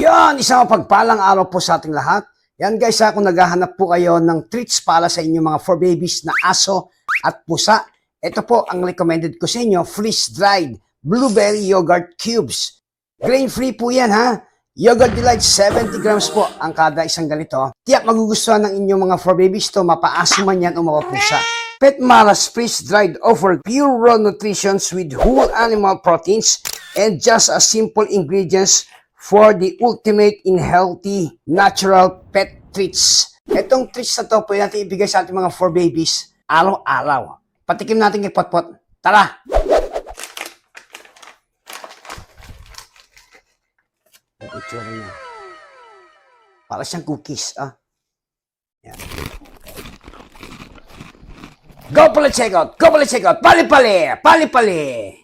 Yan, isang mapagpalang araw po sa ating lahat. Yan guys, kung naghahanap po kayo ng treats para sa inyong mga for babies na aso at pusa, ito po ang recommended ko sa inyo, freeze-dried blueberry yogurt cubes. Grain-free po yan ha. Yogurt Delight 70 grams po ang kada isang ganito. Tiyak magugustuhan ng inyong mga for babies to, mapaaso man yan o mapapusa. Petmara's freeze-dried offer pure raw nutrition with whole animal proteins and just a simple ingredients for the ultimate in healthy, natural pet treats. Itong treats na to po natin ibigay sa ating mga for babies araw-araw. Patikim natin kay Potpot. Tara! Ito itsura niya. Para siyang cookies. Yan. Go pala check out! Go pala check out! Pali-pali! Pali-pali!